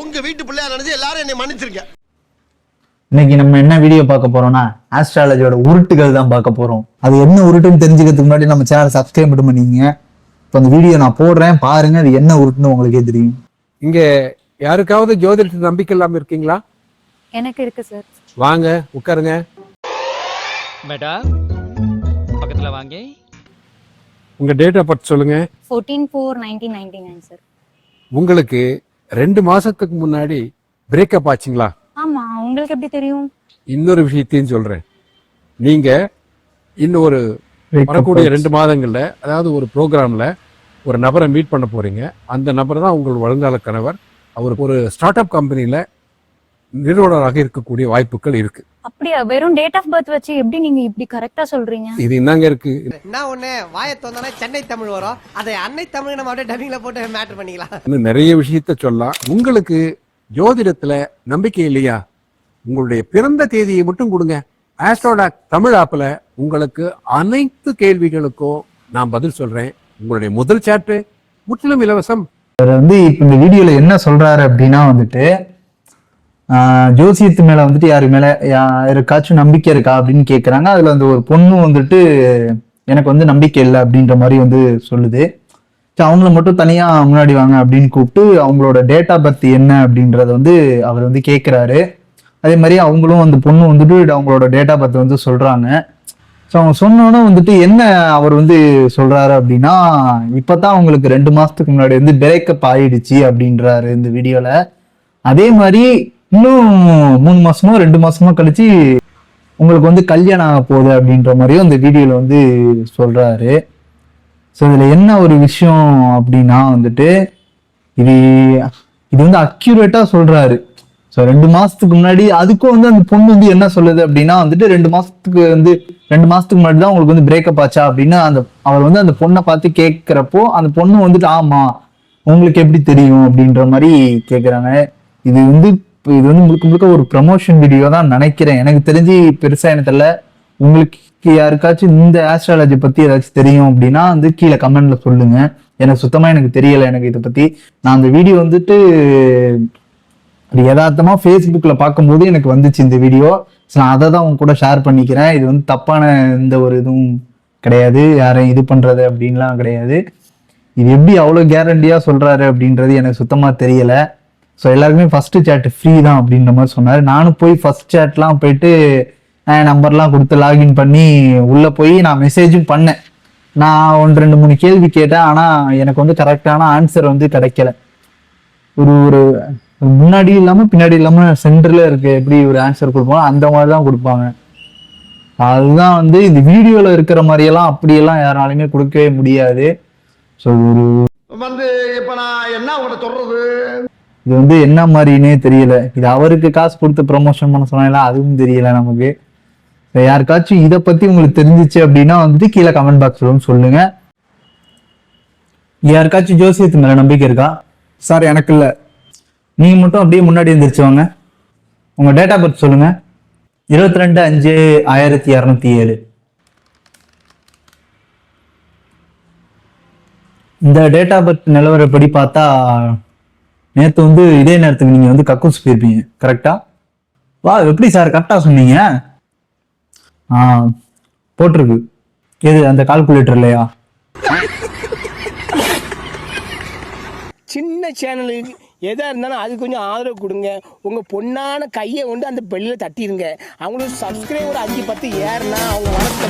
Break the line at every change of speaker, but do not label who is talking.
உங்க வீட்டு பிள்ளையா நினைச்சு எல்லாரும் என்னை மன்னிச்சிருக்கேன்.
இன்னைக்கு நம்ம என்ன வீடியோ பார்க்க போறோம்னா ஆஸ்ட்ராலஜியோட உருட்டுகள் தான் பார்க்க போறோம். அது என்ன உருட்டுன்னு தெரிஞ்சுக்கிறதுக்கு முன்னாடி நம்ம சேனல் சப்ஸ்கிரைப் மட்டும் பண்ணீங்க. இப்போ அந்த வீடியோ நான் போடுறேன் பாருங்க, அது என்ன உருட்டுன்னு உங்களுக்கே தெரியும்.
இங்க யாருக்காவது ஜோதிடத்தில் நம்பிக்கை இல்லாம இருக்கீங்களா?
எனக்கு இருக்கு சார்.
வாங்க உட்காருங்க.
மேடம் பக்கத்துல வாங்க.
உங்க டேட் ஆஃப் பர்த் சொல்லுங்க.
14/4/1999 சார்.
உங்களுக்கு 2 மாசத்துக்கு முன்னாடி பிரேக்கப் ஆச்சுங்களா?
ஆமா, உங்களுக்கு எப்படி தெரியும்?
இன்னொரு விஷயத்தையும் சொல்றேன். நீங்க இன்னொரு வரக்கூடிய 2 மாதங்கள்ல, அதாவது ஒரு ப்ரோக்ராம்ல ஒரு நபரை மீட் பண்ண போறீங்க. அந்த நபர் தான் உங்கள் வருங்கால கணவர். அவர் ஒரு ஸ்டார்ட் அப் கம்பெனில நிறுவனராக இருக்கக்கூடிய வாய்ப்புகள் இருக்கு.
அப்படியா? வெறும் டேட் ஆஃப் பர்த் வச்சு எப்படி நீங்க இப்படி கரெக்டா சொல்றீங்க?
இது என்னங்க இருக்கு?
நான் ஒண்ணு வாயை தோந்தானே சென்னை தமிழ் வரும். அதை அன்னை தமிழ் நம்ம அப்படியே டப்பிங்ல போட்டு மேட்டர் பண்ணிக்கலாம்.
இன்னும் நிறைய விஷயத்த சொல்லலாம். உங்களுக்கு ஜோதிடத்துல நம்பிக்கை இல்லையா? உங்களுடைய பிறந்த தேதியை மட்டும் கொடுங்க. ஆஸ்ட்ரோடாக் தமிழ் ஆப்ல உங்களுக்கு அனைத்து கேள்விகளுக்கும் நான் பதில் சொல்றேன். உங்களுடைய முதல் சாட்டு முற்றிலும் இலவசம்.
இப்ப இந்த வீடியோல என்ன சொல்றாரு அப்படின்னா ஜோசியத்து மேல யாரு மேல யாருக்காச்சும் நம்பிக்கை இருக்கா அப்படின்னு கேக்குறாங்க. அதுல ஒரு பொண்ணு எனக்கு நம்பிக்கை இல்லை அப்படின்ற மாதிரி சொல்லுது. அவங்கள மட்டும் தனியா முன்னாடி வாங்க அப்படின்னு கூப்பிட்டு அவங்களோட டேட் ஆஃப் பர்த் என்ன அப்படின்றத அவர் கேட்கிறாரு. அதே மாதிரி அவங்களும் அந்த பொண்ணு அவங்களோட டேட் ஆஃப் பர்த் சொல்றாங்க. ஸோ அவங்க சொன்னோன்னே என்ன அவர் சொல்றாரு அப்படின்னா, இப்பதான் அவங்களுக்கு 2 மாசத்துக்கு முன்னாடி பிரேக்கப் ஆயிடுச்சு அப்படின்றாரு இந்த வீடியோல. அதே மாதிரி இன்னும் 3 மாசமோ 2 மாசமோ கழிச்சு உங்களுக்கு கல்யாணம் ஆக போகுது அப்படின்ற மாதிரியும் இந்த வீடியோல சொல்றாரு. ஸோ இதுல என்ன ஒரு விஷயம் அப்படின்னா இது அக்யூரேட்டா சொல்றாரு. ஸோ 2 மாசத்துக்கு முன்னாடி அதுக்கும் அந்த பொண்ணு என்ன சொல்லுது அப்படின்னா 2 மாசத்துக்கு முன்னாடி தான் உங்களுக்கு பிரேக்கப் ஆச்சா அப்படின்னு அவர் அந்த பொண்ணை பார்த்து கேட்கிறப்போ அந்த பொண்ணு ஆமா உங்களுக்கு எப்படி தெரியும் அப்படின்ற மாதிரி கேட்குறாங்க. இது முழுக்க முழுக்க ஒரு ப்ரமோஷன் வீடியோ தான் நினைக்கிறேன். எனக்கு தெரிஞ்சு பெருசா எனக்கு தெரியல. உங்களுக்கு யாருக்காச்சும் இந்த ஆஸ்ட்ராலஜி பத்தி ஏதாச்சும் தெரியும் அப்படின்னா கீழே கமெண்ட்ல சொல்லுங்க. எனக்கு சுத்தமா எனக்கு தெரியல. எனக்கு இதை பத்தி நான் அந்த வீடியோ அது யதார்த்தமா ஃபேஸ்புக்ல பார்க்கும்போது எனக்கு வந்துச்சு இந்த வீடியோ. நான் அதை தான் உங்க கூட ஷேர் பண்ணிக்கிறேன். இது தப்பான எந்த ஒரு இதுவும் கிடையாது, யாரையும் இது பண்றது அப்படின்லாம் கிடையாது. இது எப்படி அவ்வளோ கேரண்டியா சொல்றாரு அப்படின்றது எனக்கு சுத்தமா தெரியல. ஸோ எல்லாருக்குமே ஃபர்ஸ்ட் சேட் ஃப்ரீ தான் அப்படின்ற மாதிரி சொன்னாரு. நானும் போய் ஃபர்ஸ்ட் சேட்லாம் போயிட்டு நம்பர்லாம் கொடுத்து லாகின் பண்ணி உள்ள போய் நான் மெசேஜும் பண்ணேன். நான் 1-2-3 கேள்வி கேட்டேன். ஆனா எனக்கு கரெக்டான ஆன்சர் கிடைக்கல. ஒரு முன்னாடி இல்லாம பின்னாடி இல்லாம சென்டர்ல இருக்கு எப்படி ஒரு ஆன்சர் கொடுப்பாங்க அந்த மாதிரி தான் கொடுப்பாங்க. அதுதான் இந்த வீடியோல இருக்கிற மாதிரியெல்லாம் அப்படியெல்லாம் யாராலுமே கொடுக்கவே முடியாது. ஸோ
இப்ப நான் என்ன உங்களை சொல்றது,
இது என்ன மாதிரினே தெரியல. இது அவருக்கு காசு கொடுத்து ப்ரமோஷன் பண்ண சொன்னாங்களா அதுவும் தெரியல நமக்கு. யாருக்காச்சும் இதை பத்தி உங்களுக்கு தெரிஞ்சிச்சு அப்படின்னா கீழே கமெண்ட் பாக்ஸ்ல சொல்லுங்க. யாருக்காச்சும் ஜோசியத்து மேல நம்பிக்கை இருக்கா? சார் எனக்கு இல்ல. நீங்க மட்டும் அப்படியே முன்னாடி எந்திரிச்சுவாங்க. உங்க டேட் ஆஃப் பர்த் சொல்லுங்க. 22/5/1207. இந்த டேட் ஆஃப் பர்த் நிலவரப்படி பார்த்தா நேற்று இதே நேரத்துக்கு நீங்க கக்கூஸ் போயிருப்பீங்க. கரெக்டா? வா, எப்படி சார் கரெக்டா சொன்னீங்க? போட்டிருக்கு. எது அந்த கால்குலேட்டர் இல்லையா?
சின்ன சேனலுக்கு எதா இருந்தாலும் அது கொஞ்சம் ஆதரவு கொடுங்க. உங்க பொண்ணான கையை அந்த பெல்லில் தட்டிடுங்க. அவங்களுக்கு சப்ஸ்கிரைபர் 5-10 ஏறுனா அவங்க வளர்த்து